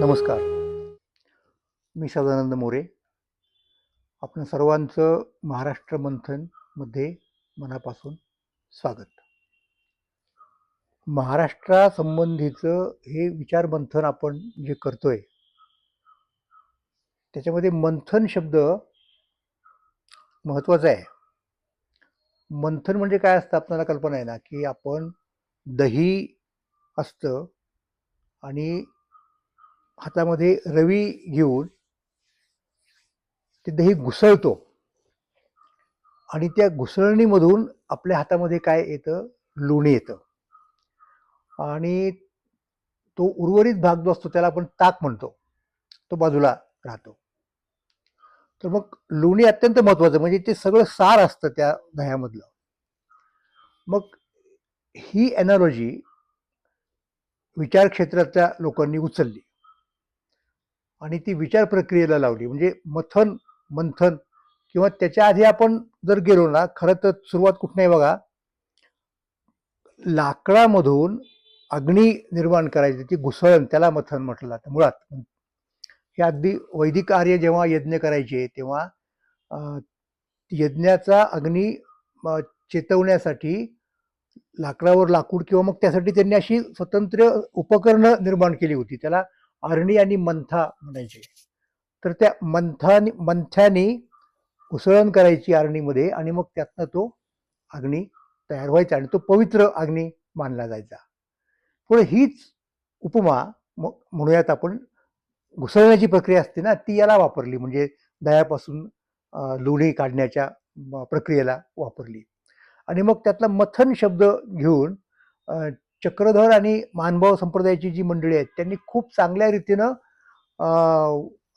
नमस्कार. मी सदानंद मोरे. आपण सर्वांचं महाराष्ट्र मंथनमध्ये मनापासून स्वागत. महाराष्ट्रासंबंधीचं हे विचार मंथन आपण जे करतोय त्याच्यामध्ये मंथन शब्द महत्त्वाचा आहे. मंथन म्हणजे काय असतं आपल्याला कल्पना आहे ना, की आपण दही असतं आणि हातामध्ये रवी घेऊन ते दही घुसळतो आणि त्या घुसळणीमधून आपल्या हातामध्ये काय येतं, लोणी येतं आणि तो उर्वरित भाग जो असतो त्याला आपण ताक म्हणतो, तो बाजूला राहतो. तर मग लोणी अत्यंत महत्वाचं, म्हणजे ते सगळं सार असतं त्या दह्यामधलं. मग ही एनॉलॉजी विचार क्षेत्रातल्या लोकांनी उचलली आणि ती विचार प्रक्रियेला लावली. म्हणजे मंथन किंवा त्याच्या आधी आपण जर गेलो ना, खरं तर सुरुवात कुठं नाही बघा, लाकडामधून अग्नी निर्माण करायची ती घुसळण, त्याला मथन म्हटलं जातं मुळात. हे अगदी वैदिक आर्य जेव्हा यज्ञ करायचे तेव्हा यज्ञाचा अग्नी चेतवण्यासाठी लाकडावर लाकूड किंवा मग त्यासाठी त्यांनी अशी स्वतंत्र उपकरणं निर्माण केली होती. त्याला अरणी आणि मंथा म्हणायचे. तर त्या मंथ्याने घुसळण करायची अरणीमध्ये आणि मग त्यातनं तो अग्नी तयार व्हायचा आणि तो पवित्र अग्नी मानला जायचा. पुढे हीच उपमा म्हणूयात आपण, घुसळण्याची प्रक्रिया असते ना, ती याला वापरली. म्हणजे दह्यापासून लोणी काढण्याच्या प्रक्रियेला वापरली. आणि मग त्यातला मथन शब्द घेऊन चक्रधर आणि मानभाव संप्रदायाची जी मंडळी आहेत त्यांनी खूप चांगल्या रीतीनं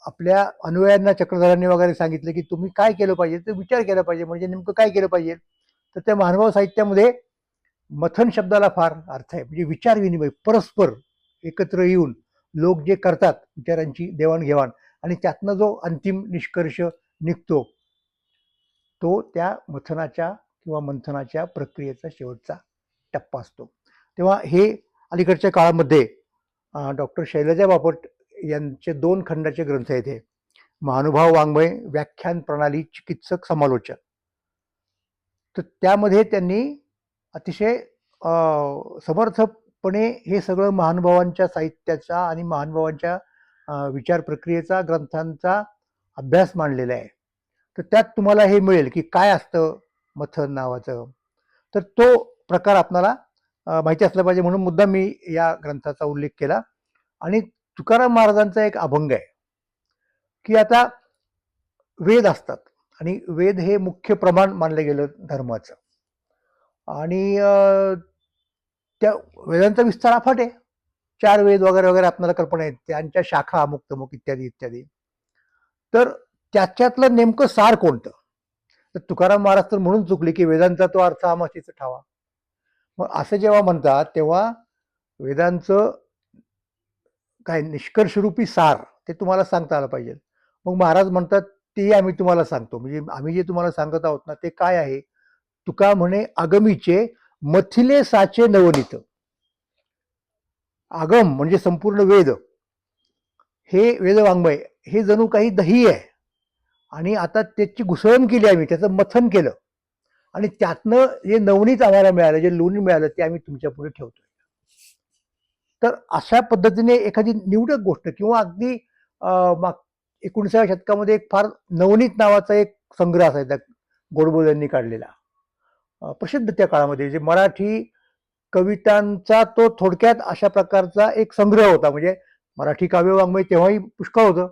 आपल्या अनुयायांना, चक्रधरांनी वगैरे सांगितलं की तुम्ही काय केलं पाहिजे, तर विचार केला पाहिजे. म्हणजे नेमकं काय केलं पाहिजे, तर त्या मानभाव साहित्यामध्ये मथन शब्दाला फार अर्थ आहे. म्हणजे विचार विनिमय, परस्पर एकत्र येऊन लोक जे करतात विचारांची देवाणघेवाण आणि त्यातनं जो अंतिम निष्कर्ष निघतो तो त्या मथनाच्या किंवा मंथनाच्या प्रक्रियेचा शेवटचा टप्पा असतो. तेव्हा हे अलीकडच्या काळामध्ये डॉक्टर शैलजा बापट यांचे 2 खंडाचे ग्रंथ आहेत. हे महानुभाव वाङ्मय, व्याख्यान प्रणाली, चिकित्सक समालोचन. तर त्यामध्ये त्यांनी अतिशय समर्थपणे हे सगळं महानुभावांच्या साहित्याचा आणि महानुभावांच्या विचार प्रक्रियेचा, ग्रंथांचा अभ्यास मांडलेला आहे. तर त्यात तुम्हाला हे मिळेल की काय असतं मथन नावाचं. तर तो प्रकार आपल्याला माहिती असला पाहिजे, म्हणून मुद्दा मी या ग्रंथाचा उल्लेख केला. आणि तुकाराम महाराजांचा एक अभंग आहे की आता वेद असतात आणि वेद हे मुख्य प्रमाण मानलं गेलं धर्माचं, आणि त्या वेदांचा विस्तार अफाट आहे. 4 वेद वगैरे वगैरे आपल्याला कल्पना आहेत, त्यांच्या शाखा अमुक तमुक इत्यादी इत्यादी. तर त्याच्यातलं नेमकं सार कोणतं, तर तुकाराम महाराज तर म्हणून चुकले की वेदांचा तो अर्थ आमाशीच ठावा. मग असं जेव्हा म्हणतात तेव्हा वेदांचं काय निष्कर्षरूपी सार ते तुम्हाला सांगता आलं पाहिजे. मग महाराज म्हणतात ते आम्ही तुम्हाला सांगतो. म्हणजे आम्ही जे तुम्हाला सांगत आहोत ना ते काय आहे, तुका म्हणे आगमीचे मथिले साचे नवनीत. आगम म्हणजे संपूर्ण वेद, हे वेदवाङ्मय हे जणू काही दही आहे आणि आता त्याची घुसळण केली आम्ही, त्याचं मथन केलं आणि त्यातनं जे नवनीत आम्हाला मिळालं, जे लोणी मिळालं ते आम्ही तुमच्या पुढे ठेवतोय. तर अशा पद्धतीने एखादी निवडक गोष्ट किंवा अगदी 19व्या शतकामध्ये एक फार नवनीत नावाचा एक संग्रह असायचा गोडबोले यांनी काढलेला, प्रसिद्ध त्या काळामध्ये, जे मराठी कवितांचा तो थोडक्यात अशा प्रकारचा एक संग्रह होता. म्हणजे मराठी काव्यवाङ्मय तेव्हाही पुष्कळ होतं,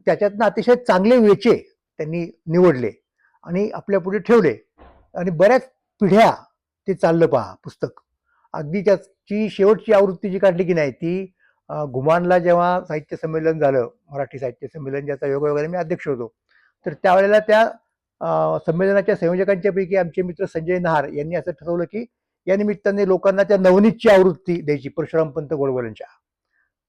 त्याच्यातनं अतिशय चांगले वेचे त्यांनी निवडले आणि आपल्या पुढे ठेवले आणि बऱ्याच पिढ्या ते चाललं पहा पुस्तक. अगदी त्याची शेवटची आवृत्ती जी काढली की नाही ती घुमानला जेव्हा साहित्य संमेलन झालं, मराठी साहित्य संमेलन, ज्याचा योग वगैरे मी अध्यक्ष होतो, तर त्यावेळेला त्या संमेलनाच्या संयोजकांच्या पैकी आमचे मित्र संजय नहार यांनी असं ठरवलं की या निमित्ताने लोकांना त्या नवनीतची आवृत्ती द्यायची परशुरामपंत गोडबोलेंच्या,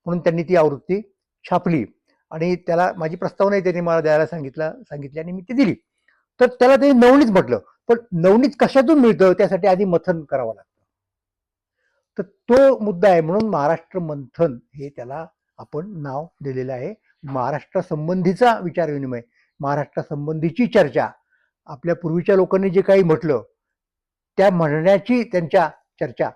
म्हणून त्यांनी ती आवृत्ती छापली आणि त्याला माझी प्रस्तावना त्यांनी मला द्यायला सांगितली आणि मी ती दिली. तर त्याला ते नवनीत म्हटलं. पण नवनीत कशातून मिळतं, त्यासाठी आधी मथन करावं लागतं. तर तो मुद्दा आहे, म्हणून महाराष्ट्र मंथन हे त्याला आपण नाव दिलेलं आहे. महाराष्ट्रासंबंधीचा विचारविनिमय, महाराष्ट्रासंबंधीची चर्चा, आपल्या पूर्वीच्या लोकांनी जे काही म्हटलं त्या म्हणण्याची त्यांच्या चर्चा,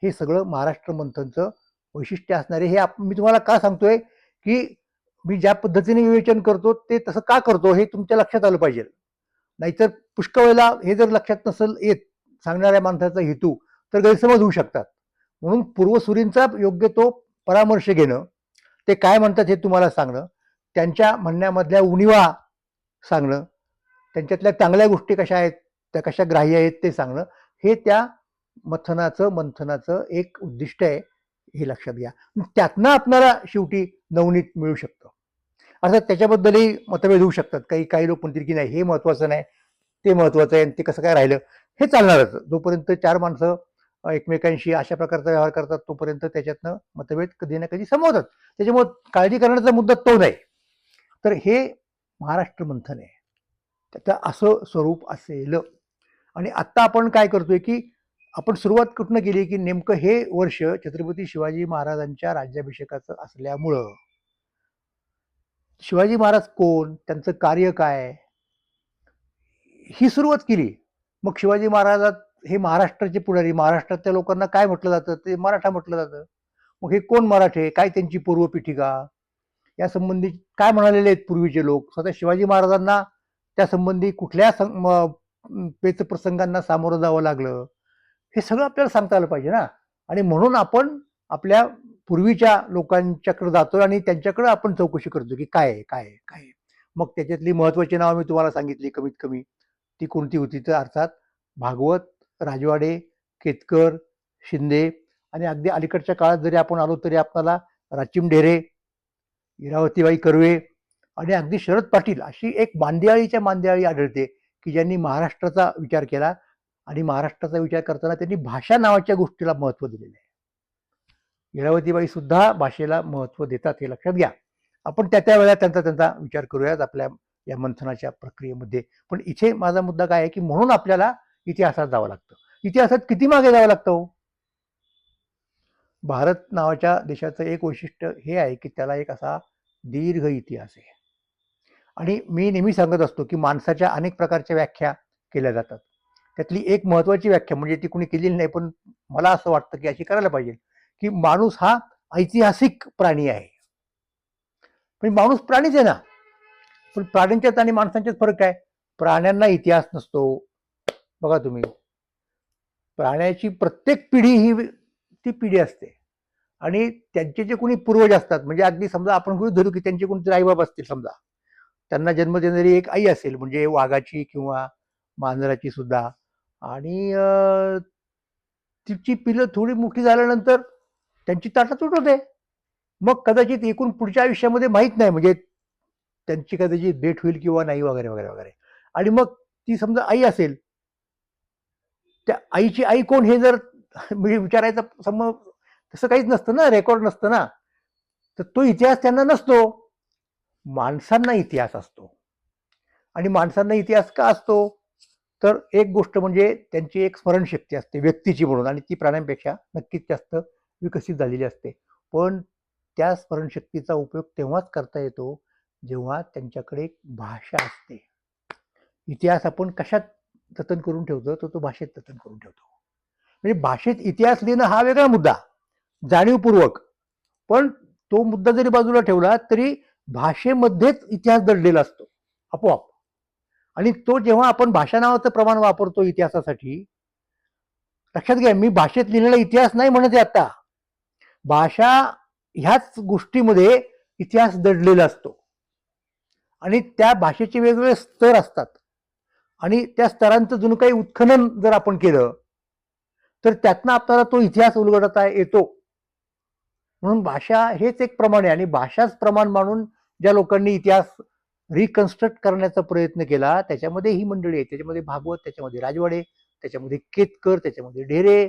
हे सगळं महाराष्ट्र मंथनचं वैशिष्ट्य असणारे. हे मी तुम्हाला का सांगतोय की मी ज्या पद्धतीने विवेचन करतो ते तसं का करतो हे तुमच्या लक्षात आलं पाहिजे. नाहीतर पुष्कळ वेळेला हे जर लक्षात नसेल येत सांगणाऱ्या माणसाचा हेतू, तर गैरसमज होऊ शकतात. म्हणून पूर्वसुरींचा योग्य तो परामर्श घेणं, ते काय म्हणतात हे तुम्हाला सांगणं, त्यांच्या म्हणण्यामधल्या उणिवा सांगणं, त्यांच्यातल्या चांगल्या गोष्टी कशा आहेत, त्या कशा ग्राह्य आहेत ते सांगणं, हे त्या मंथनाचं एक उद्दिष्ट आहे, हे लक्षात घ्या. त्यातनं आपल्याला शेवटी नवनीत मिळू शकतं. असं त्याच्याबद्दलही मतभेद होऊ शकतात. काही लोक म्हणतील की नाही हे महत्वाचं नाही, ते महत्वाचं आहे, आणि ते कसं काय राहिलं, हे चालणारच. जोपर्यंत चार माणसं एकमेकांशी अशा प्रकारचा व्यवहार करतात तोपर्यंत त्याच्यातनं मतभेद कधी ना कधी संभवतात. त्याच्यामुळे काळजी करण्याचा मुद्दा तो नाही. तर हे महाराष्ट्र मंथन आहे, त्याचं असं स्वरूप असेल. आणि आता आपण काय करतोय की आपण सुरुवात कुठनं केली की नेमकं हे वर्ष छत्रपती शिवाजी महाराजांच्या राज्याभिषेकाचं असल्यामुळं शिवाजी महाराज कोण, त्यांचं कार्य काय, ही सुरुवात केली. मग शिवाजी महाराजात हे महाराष्ट्राचे पुढारी, महाराष्ट्रातल्या लोकांना काय म्हटलं जातं, ते मराठा म्हटलं जातं. मग हे कोण मराठे, काय त्यांची पूर्वपीठिका, या संबंधी काय म्हणालेले आहेत पूर्वीचे लोक, स्वतः शिवाजी महाराजांना त्या संबंधी कुठल्या पेच प्रसंगांना सामोरं जावं लागलं, हे सगळं आपल्याला सांगता आलं पाहिजे ना. आणि म्हणून आपण आपल्या पूर्वीच्या लोकांच्याकडे जातो आणि त्यांच्याकडे आपण चौकशी करतो की काय काय काय. मग त्याच्यातली महत्वाची नावं मी तुम्हाला सांगितली कमीत कमी, ती कोणती होती तर अर्थात भागवत, राजवाडे, केतकर, शिंदे, आणि अगदी अलीकडच्या काळात जरी आपण आलो तरी आपल्याला राचिम ढेरे, इरावतीबाई कर्वे आणि अगदी शरद पाटील अशी एक मांदियाळीच्या मांदियाळी आढळते की ज्यांनी महाराष्ट्राचा विचार केला. आणि महाराष्ट्राचा विचार करताना त्यांनी भाषा नावाच्या गोष्टीला महत्व दिलेलं आहे. इरावतीबाई सुद्धा भाषेला महत्व देतात, हे लक्षात घ्या. आपण त्या वेळेला त्यांचा विचार करूयात आपल्या या मंथनाच्या प्रक्रियेमध्ये. पण इथे माझा मुद्दा काय आहे की म्हणून आपल्याला इतिहासात जावं लागतं. इतिहासात किती मागे जावं लागतं. भारत नावाच्या देशाचं एक वैशिष्ट्य हे आहे की त्याला एक असा दीर्घ इतिहास आहे. आणि मी नेहमी सांगत असतो की माणसाच्या अनेक प्रकारच्या व्याख्या केल्या जातात. त्यातली एक महत्वाची व्याख्या म्हणजे ती कोणी केलेली नाही, पण मला असं वाटतं की अशी करायला पाहिजे, की माणूस हा ऐतिहासिक प्राणी आहे. पण माणूस प्राणीच आहे ना, पण प्राण्यांच्यात आणि माणसांच्यात फरक काय. प्राण्यांना इतिहास नसतो. बघा तुम्ही, प्राण्याची प्रत्येक पिढी ही ती पिढी असते आणि त्यांचे जे कोणी पूर्वज असतात, म्हणजे अगदी समजा आपण गृहीत धरू की त्यांचे कोणतरी आईबाप असतील, समजा त्यांना जन्म देणारी एक आई असेल, म्हणजे वाघाची किंवा मांजराची सुद्धा, आणि तिची पिलं थोडी मोठी झाल्यानंतर त्यांची ताटातूट होते. मग कदाचित एकूण पुढच्या आयुष्यामध्ये माहीत नाही, म्हणजे त्यांची कदाचित भेट होईल किंवा नाही वगैरे वगैरे वगैरे. आणि मग ती समजा आई असेल, त्या आईची आई कोण हे जर म्हणजे विचारायचा तसं काहीच नसतं ना, रेकॉर्ड नसतं ना, तर तो इतिहास त्यांना नसतो. माणसांना इतिहास असतो. आणि माणसांना इतिहास का असतो, तर एक गोष्ट म्हणजे त्यांची एक स्मरणशक्ती असते व्यक्तीची म्हणून, आणि ती प्राण्यांपेक्षा नक्कीच जास्त विकसित झालेली असते. पण त्या स्मरणशक्तीचा उपयोग तेव्हाच करता येतो जेव्हा त्यांच्याकडे एक भाषा असते. इतिहास आपण कशात जतन करून ठेवतो, तो भाषेत जतन करून ठेवतो. म्हणजे भाषेत इतिहास लिहिणं हा वेगळा मुद्दा, जाणीवपूर्वक. पण तो मुद्दा जरी बाजूला ठेवला तरी भाषेमध्येच इतिहास दडलेला असतो आपोआप. आणि तो जेव्हा आपण भाषा नावाचं प्रमाण वापरतो इतिहासासाठी, लक्षात घ्या, मी भाषेत लिहिलेला इतिहास नाही म्हणत आहे आता. भाषा ह्याच गोष्टीमध्ये इतिहास दडलेला असतो आणि त्या भाषेचे वेगवेगळे स्तर असतात. आणि त्या स्तरांचं जणू काही उत्खनन जर आपण केलं तर त्यातनं आपल्याला तो इतिहास उलगडता येतो. म्हणून भाषा हेच एक प्रमाण आहे, आणि भाषाच प्रमाण मानून ज्या लोकांनी इतिहास रिकन्स्ट्रक्ट करण्याचा प्रयत्न केला त्याच्यामध्ये ही मंडळी आहे. त्याच्यामध्ये भागवत, त्याच्यामध्ये राजवाडे, त्याच्यामध्ये केतकर, त्याच्यामध्ये ढेरे,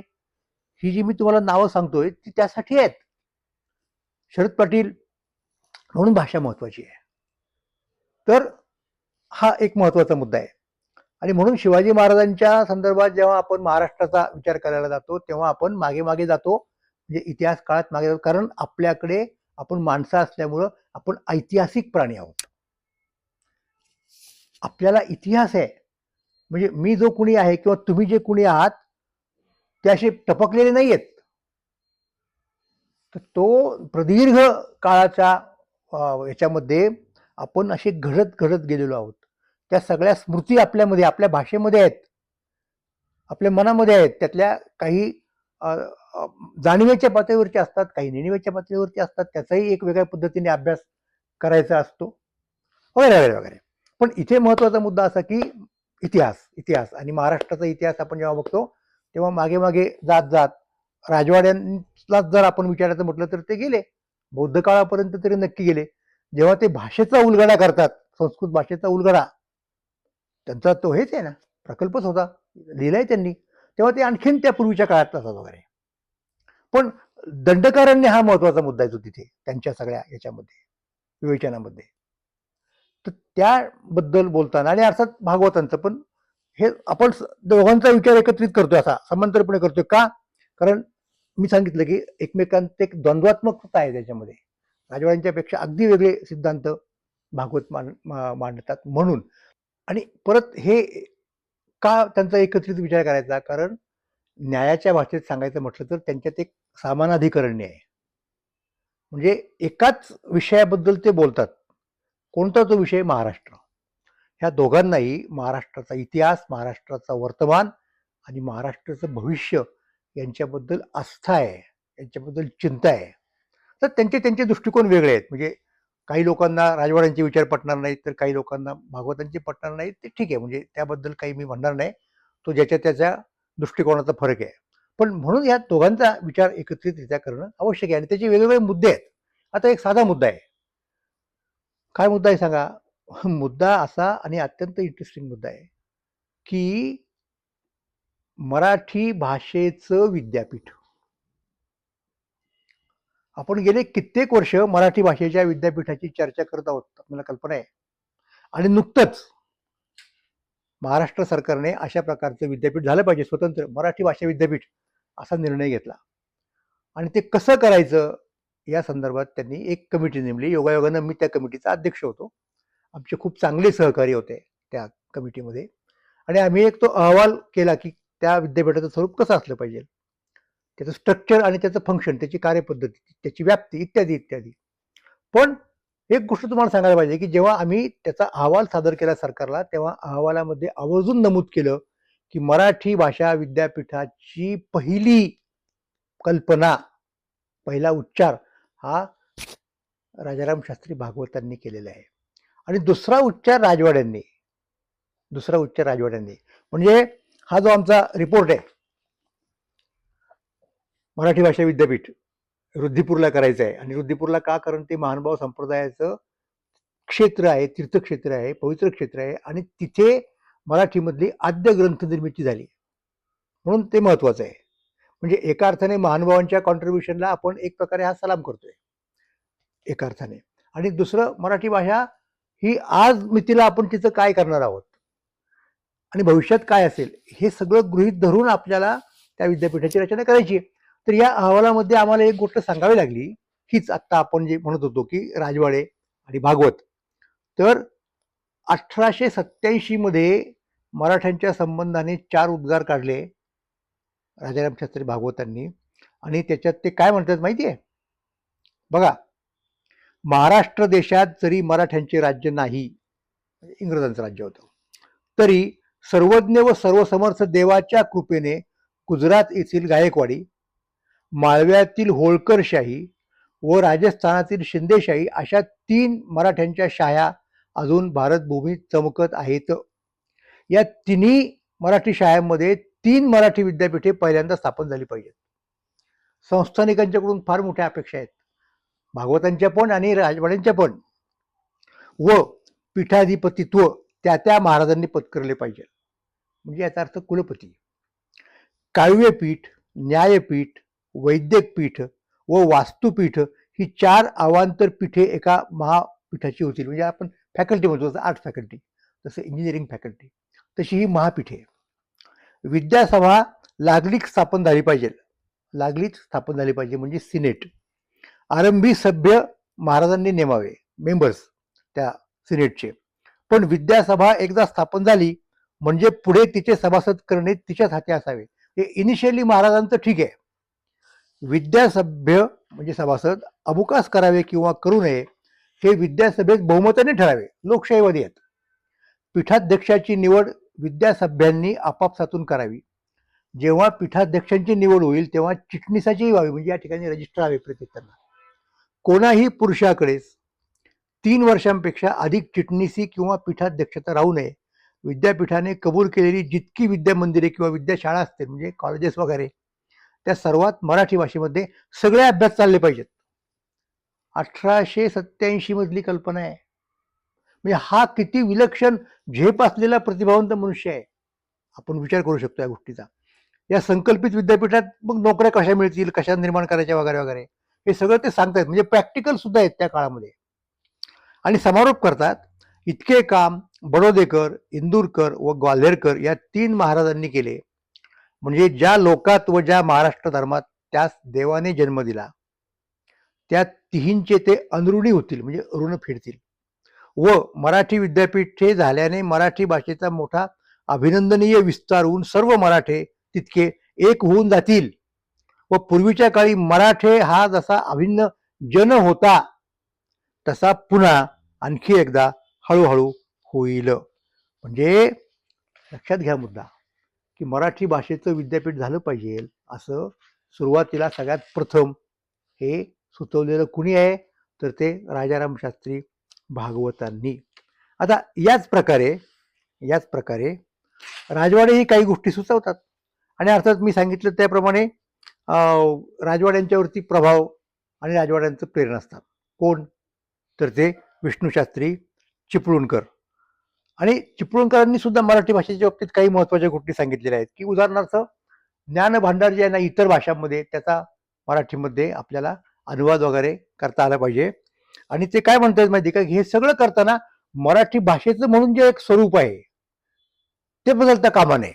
ही जी मी तुम्हाला नावं सांगतोय ती त्यासाठी आहेत. शरद पाटील. म्हणून भाषा महत्वाची आहे. तर हा एक महत्वाचा मुद्दा आहे. आणि म्हणून शिवाजी महाराजांच्या संदर्भात जेव्हा आपण महाराष्ट्राचा विचार करायला जातो तेव्हा आपण मागे मागे जातो, म्हणजे इतिहास काळात मागे जातो, कारण आपल्याकडे आपण माणसं असल्यामुळं आपण ऐतिहासिक प्राणी आहोत. आपल्याला इतिहास आहे, म्हणजे मी जो कुणी आहे किंवा तुम्ही जे कुणी आहात ते असे टपकलेले नाही आहेत. तर तो प्रदीर्घ काळाच्या याच्यामध्ये आपण असे घडत घडत गेलेलो आहोत. त्या सगळ्या स्मृती आपल्यामध्ये, आपल्या भाषेमध्ये आहेत, आपल्या मनामध्ये आहेत. त्यातल्या काही जाणीवेच्या पातळीवरच्या असतात, काही नेणीवेच्या पातळीवरती असतात. त्याचाही एक वेगळ्या पद्धतीने अभ्यास करायचा असतो, वगैरे वगैरे वगैरे. पण इथे महत्वाचा मुद्दा असा की इतिहास इतिहास आणि महाराष्ट्राचा इतिहास आपण जेव्हा बघतो तेव्हा मागे मागे जात जात राजवाड्यांनाच जर आपण विचारायचं म्हटलं तर ते गेले, बौद्ध काळापर्यंत तरी नक्की गेले. जेव्हा ते भाषेचा उलगडा करतात, संस्कृत भाषेचा उलगडा, त्यांचा तो हेच आहे ना, प्रकल्पच होता, लिहिलाय त्यांनी, तेव्हा ते आणखीन त्या पूर्वीच्या काळात तसाच वगैरे. पण दंडकारण्य हा महत्वाचा मुद्दा येतो तिथे त्यांच्या सगळ्या याच्यामध्ये, विवेचनामध्ये. तर त्याबद्दल बोलताना आणि अर्थात भागवतांचं पण हे आपण दोघांचा विचार एकत्रित करतोय, असा समांतरपणे करतोय का? कारण मी सांगितलं की एकमेकांत एक द्वंद्वात्मकता आहे त्याच्यामध्ये. राजवाड्यांच्या पेक्षा अगदी वेगळे सिद्धांत भागवत मांडतात म्हणून. आणि परत हे का त्यांचा एकत्रित विचार करायचा? कारण न्यायाच्या भाषेत सांगायचं म्हटलं तर त्यांच्यात एक सामानाधिकरण्य आहे. म्हणजे एकाच विषयाबद्दल ते बोलतात. कोणता तो विषय? महाराष्ट्र. ह्या दोघांनाही महाराष्ट्राचा इतिहास, महाराष्ट्राचा वर्तमान आणि महाराष्ट्राचं भविष्य यांच्याबद्दल आस्था आहे, यांच्याबद्दल चिंता आहे. तर त्यांचे त्यांचे दृष्टिकोन वेगळे आहेत. म्हणजे काही लोकांना राजवाड्यांचे विचार पटणार नाहीत, तर काही लोकांना भागवतांचे पटणार नाहीत. ते ठीक आहे, म्हणजे त्याबद्दल काही मी म्हणणार नाही, तो ज्याच्या त्याच्या दृष्टिकोनाचा फरक आहे. पण म्हणून या दोघांचा विचार एकत्रितरित्या करणं आवश्यक आहे आणि त्याचे वेगवेगळे मुद्दे आहेत. आता एक साधा मुद्दा आहे. काय मुद्दा आहे सांगा? मुद्दा असा आणि अत्यंत इंटरेस्टिंग मुद्दा आहे की मराठी भाषेचं विद्यापीठ. आपण गेले कित्येक वर्ष मराठी भाषेच्या विद्यापीठाची चर्चा करत आहोत, आपल्याला कल्पना आहे. आणि नुकतंच महाराष्ट्र सरकारने अशा प्रकारचं विद्यापीठ झालं पाहिजे, स्वतंत्र मराठी भाषा विद्यापीठ, असा निर्णय घेतला. आणि ते कसं करायचं या संदर्भात त्यांनी एक कमिटी नेमली. योगायोगानं मी त्या कमिटीचा अध्यक्ष होतो. आमचे खूप चांगले सहकारी होते त्या कमिटीमध्ये. आणि आम्ही एक तो अहवाल केला की त्या विद्यापीठाचं स्वरूप कसं असलं पाहिजे, त्याचं स्ट्रक्चर आणि त्याचं फंक्शन, त्याची कार्यपद्धती, त्याची व्याप्ती इत्यादी इत्यादी. पण एक गोष्ट तुम्हाला सांगायला पाहिजे की जेव्हा आम्ही त्याचा अहवाल सादर केला सरकारला, तेव्हा अहवालामध्ये आवर्जून नमूद केलं की मराठी भाषा विद्यापीठाची पहिली कल्पना, पहिला उच्चार हा राजाराम शास्त्री भागवतांनी केलेला आहे आणि दुसरा उच्चार राजवाड्यांनी. म्हणजे हा जो आमचा रिपोर्ट आहे, मराठी भाषा विद्यापीठ रुद्दीपूरला करायचं आहे. आणि रुद्दीपूरला का? कारण ते महानुभाव संप्रदायाचं क्षेत्र आहे, तीर्थक्षेत्र आहे, पवित्र क्षेत्र आहे आणि तिथे मराठीमधली आद्य ग्रंथ निर्मिती झाली, म्हणून ते महत्वाचं आहे. म्हणजे एका अर्थाने महानुभावांच्या कॉन्ट्रीब्युशनला आपण एक प्रकारे हा सलाम करतोय एका अर्थाने. आणि दुसरं, मराठी भाषा ही आज मितीला आपण तिचं काय करणार आहोत आणि भविष्यात काय असेल हे सगळं गृहीत धरून आपल्याला त्या विद्यापीठाची रचना करायची. तर या अहवालामध्ये आम्हाला एक गोष्ट सांगावी लागली, हीच आत्ता आपण जे म्हणत होतो की राजवाडे आणि भागवत. तर 1887 मध्ये मराठ्यांच्या संबंधाने 4 उद्गार काढले राजाराम शास्त्री भागवतांनी. आणि त्याच्यात ते काय म्हणतात माहिती आहे? बघा, महाराष्ट्र देशात जरी मराठ्यांचे राज्य नाही, इंग्रजांचं राज्य होतं, तरी सर्वज्ञ व सर्वसमर्थ देवाच्या कृपेने गुजरात येथील गायकवाडी, माळव्यातील होळकरशाही व राजस्थानातील शिंदेशाही अशा 3 मराठ्यांच्या शाया अजून भारतभूमीत चमकत आहेत. या तिन्ही मराठी शाळांमध्ये 3 मराठी विद्यापीठे पहिल्यांदा स्थापन झाली पाहिजेत. संस्थानिकांच्याकडून फार मोठ्या अपेक्षा आहेत, भागवतांच्या पण आणि राजवाड्यांच्या पण. व पीठाधिपतित्व त्या त्या महाराजांनी पत्करले पाहिजे. म्हणजे याचा अर्थ कुलपती. काव्यपीठ, न्यायपीठ, वैद्यक पीठ व वास्तुपीठ ही 4 अवांतर पीठे एका महापीठाची होतील. म्हणजे आपण फॅकल्टी म्हणतो, जसं आर्ट फॅकल्टी, तसं इंजिनिअरिंग फॅकल्टी, तशी ही महापीठे. विद्यासभा लागलीच स्थापन झाली पाहिजे, म्हणजे सिनेट. आरंभी सभ्य महाराजांनी नेमावे, मेंबर्स त्या सिनेटचे. पण विद्यासभा एकदा स्थापन झाली म्हणजे पुढे तिचे सभासद करणे तिच्याच हाती असावे. हे इनिशियली महाराजांचं ठीक आहे. विद्यासभ्य म्हणजे सभासद अबुकास करावे किंवा करू नये हे विद्यासभेत बहुमताने ठरावे, लोकशाहीवादी आहेत. पीठाध्यक्षाची निवड विद्यासभ्यांनी आपापसातून करावी. जेव्हा पीठाध्यक्षांची निवड होईल तेव्हा चिटणीसाचीही व्हावी, म्हणजे या ठिकाणी रजिस्टर हवे प्रत्येक त्यांना. कोणाही पुरुषाकडेच 3 वर्षांपेक्षा अधिक चिटणीसी किंवा पीठाध्यक्षता राहू नये. विद्यापीठाने कबूल केलेली जितकी विद्यामंदिरे किंवा विद्याशाळा असतील, म्हणजे कॉलेजेस वगैरे, त्या सर्वात मराठी भाषेमध्ये सगळे अभ्यास चालले पाहिजेत. 1887 मधली कल्पना आहे. म्हणजे हा किती विलक्षण झेप असलेला प्रतिभावंत मनुष्य आहे. आपण विचार करू शकतो या गोष्टीचा. या संकल्पित विद्यापीठात मग नोकऱ्या कशा मिळतील, कशा निर्माण करायच्या वगैरे वगैरे, हे सगळं ते सांगतायत. म्हणजे प्रॅक्टिकल सुद्धा आहेत त्या काळामध्ये. आणि समारोप करतात, इतके काम बडोदेकर, इंदूरकर व ग्वाल्हेरकर या 3 महाराजांनी केले, म्हणजे ज्या लोकात व ज्या महाराष्ट्र धर्मात त्यास देवाने जन्म दिला त्या तिहींचे ते अनुऋणी होतील, म्हणजे ऋण फेडतील. व मराठी विद्यापीठे झाल्याने मराठी भाषेचा मोठा अभिनंदनीय विस्तार होऊन सर्व मराठे तितके एक होऊन जातील. व पूर्वीच्या काळी मराठे हा जसा अभिन्न जन होता तसा पुन्हा आणखी एकदा हळूहळू होईल. म्हणजे लक्षात घ्या मुद्दा, की मराठी भाषेचं विद्यापीठ झालं पाहिजे असं सुरुवातीला सगळ्यात प्रथम हे सुचवलेलं कुणी आहे, तर ते राजाराम शास्त्री भागवतांनी. आता याच प्रकारे राजवाडे ही काही गोष्टी सुचवतात. आणि अर्थात मी सांगितलं त्याप्रमाणे राजवाड्यांच्यावरती प्रभाव आणि राजवाड्यांचं प्रेरणा असतात. कोण, तर ते विष्णूशास्त्री चिपळूणकर. आणि चिपळूणकरांनी सुद्धा मराठी भाषेच्या बाबतीत काही महत्वाच्या गोष्टी सांगितलेल्या आहेत, की उदाहरणार्थ ज्ञानभांडार जे आहे ना इतर भाषांमध्ये, त्याचा मराठीमध्ये आपल्याला अनुवाद वगैरे करता आला पाहिजे. आणि ते काय म्हणतात माहिती का, हे सगळं करताना मराठी भाषेचं म्हणून जे एक स्वरूप आहे ते बदलता कामा नये.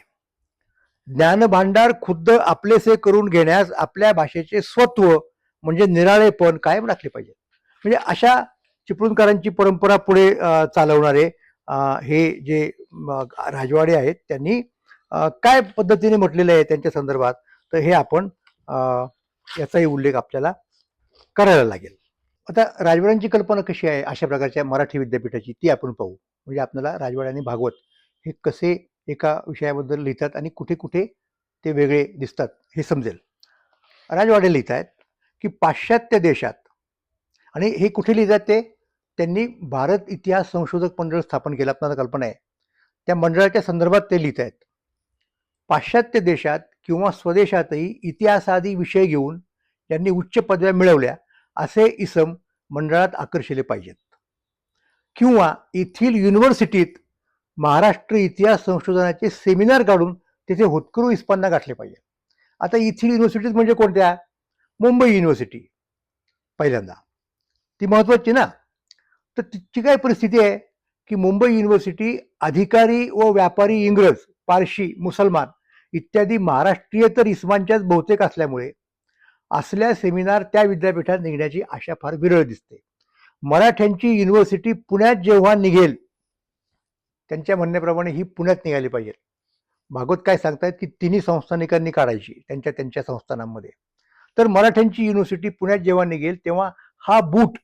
ज्ञानभांडार खुद्द आपलेसे करून घेण्यास आपल्या भाषेचे स्वत्व म्हणजे निराळेपण कायम राखले पाहिजे. म्हणजे अशा चिपळूणकरांची परंपरा पुढे चालवणारे हे जे राजवाडे आहेत त्यांनी काय पद्धतीने म्हटलेलं आहे त्यांच्या संदर्भात, तर हे आपण याचाही उल्लेख आपल्याला करायला लागेल. आता राजवाड्यांची कल्पना कशी आहे अशा प्रकारच्या मराठी विद्यापीठाची, ती आपण पाहू. म्हणजे आपल्याला राजवाडे आणि भागवत हे कसे एका विषयाबद्दल लिहितात आणि कुठे कुठे ते वेगळे दिसतात हे समजेल. राजवाडे लिहित आहेत की पाश्चात्य देशात, आणि हे कुठे लिहितात, ते त्यांनी भारत इतिहास संशोधक मंडळ स्थापन केलं, आपल्याला कल्पना आहे. त्या मंडळाच्या संदर्भात ते लिहित आहेत, पाश्चात्य देशात किंवा स्वदेशातही इतिहासादी विषय घेऊन ज्यांनी उच्च पदव्या मिळवल्या असे इसम मंडळात आकर्षिले पाहिजेत. किंवा येथील युनिव्हर्सिटीत महाराष्ट्र इतिहास संशोधनाचे सेमिनार काढून तिथे होतकरू इस्पांना गाठले पाहिजे. आता येथील युनिव्हर्सिटीज म्हणजे कोणत्या? मुंबई युनिव्हर्सिटी पहिल्यांदा, ती महत्वाची ना. तर तिची काय परिस्थिती आहे की मुंबई युनिव्हर्सिटी अधिकारी व व्यापारी इंग्रज, पारशी, मुसलमान इत्यादी महाराष्ट्रीय तर इस्मांच्याच बहुतेक असल्यामुळे असल्या सेमिनार त्या विद्यापीठात निघण्याची आशा फार विरळ दिसते. मराठ्यांची युनिव्हर्सिटी पुण्यात जेव्हा निघेल, त्यांच्या म्हणण्याप्रमाणे ही पुण्यात निघाली पाहिजे. भागवत काय सांगतायत की तिन्ही संस्थानिकांनी काढायची त्यांच्या त्यांच्या संस्थानांमध्ये. तर मराठ्यांची युनिव्हर्सिटी पुण्यात जेव्हा निघेल तेव्हा हा बूट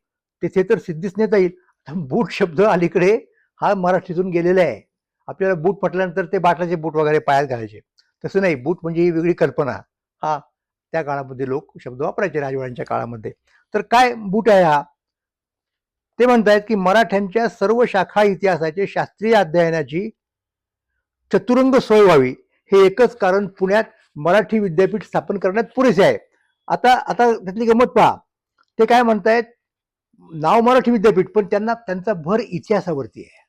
तिथे तर सिद्धीच नेता येईल. बूट शब्द अलीकडे हा मराठीतून गेलेला आहे. आपल्याला बूट म्हटल्यानंतर ते बाटाचे बूट वगैरे पायात घालायचे, तसं नाही. बूट म्हणजे ही वेगळी कल्पना. हा त्या काळामध्ये लोक शब्द वापरायचे राजवाड्यांच्या काळामध्ये. तर काय बूट आहे हा? ते म्हणतायत की मराठ्यांच्या सर्व शाखा इतिहासाचे शास्त्रीय अध्ययनाची चतुरंग सोय व्हावी, हे एकच कारण पुण्यात मराठी विद्यापीठ स्थापन करण्यात पुरेसे आहे. आता आता त्यातली गंमत पहा. ते काय म्हणतायत, नाव मराठी विद्यापीठ पण त्यांना त्यांचा भर इतिहासावरती आहे.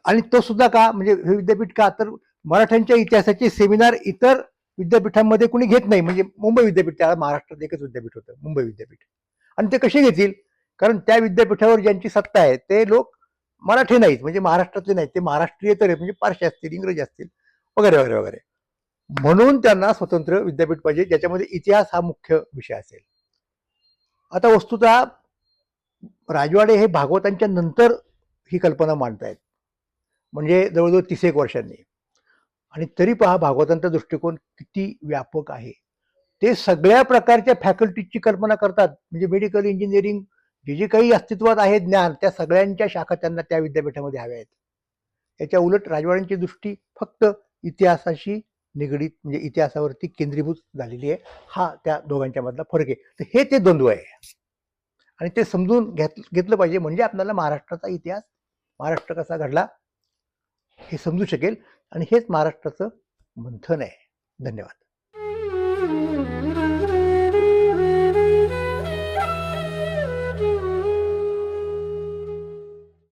आणि तो सुद्धा का, म्हणजे हे विद्यापीठ का, तर मराठ्यांच्या इतिहासाचे सेमिनार इतर विद्यापीठांमध्ये कोणी घेत नाही. म्हणजे मुंबई विद्यापीठ, त्या महाराष्ट्रात एकच विद्यापीठ होतं, मुंबई विद्यापीठ. आणि ते कसे घेतील? कारण त्या विद्यापीठावर ज्यांची सत्ता आहे ते लोक मराठी नाहीत, म्हणजे महाराष्ट्रातले नाहीत, ते महाराष्ट्रीय तर म्हणजे पारशी असतील, इंग्रजी असतील वगैरे वगैरे वगैरे. म्हणून त्यांना स्वतंत्र विद्यापीठ पाहिजे ज्याच्यामध्ये इतिहास हा मुख्य विषय असेल. आता वस्तुतः राजवाडे हे भागवतांच्या नंतर ही कल्पना मांडतायत, म्हणजे जवळजवळ 30 वर्षांनी. आणि तरी पहा भागवतांचा दृष्टिकोन किती व्यापक आहे. ते सगळ्या प्रकारच्या फॅकल्टीजची कल्पना करतात, म्हणजे मेडिकल इंजिनिअरिंग जे जे काही अस्तित्वात आहे ज्ञान, त्या सगळ्यांच्या शाखा त्यांना त्या विद्यापीठामध्ये हव्या आहेत. याच्या उलट राजवाड्यांची दृष्टी फक्त इतिहासाशी निगडीत, म्हणजे इतिहासावरती केंद्रीभूत झालेली आहे. हा त्या दोघांच्या मधला फरक आहे. तर हे ते द्वंद्व आहे आणि ते समजून घेतलं पाहिजे, म्हणजे आपल्याला महाराष्ट्राचा इतिहास, महाराष्ट्र कसा घडला हे समजू शकेल. आणि हेच महाराष्ट्राचं मंथन आहे. धन्यवाद.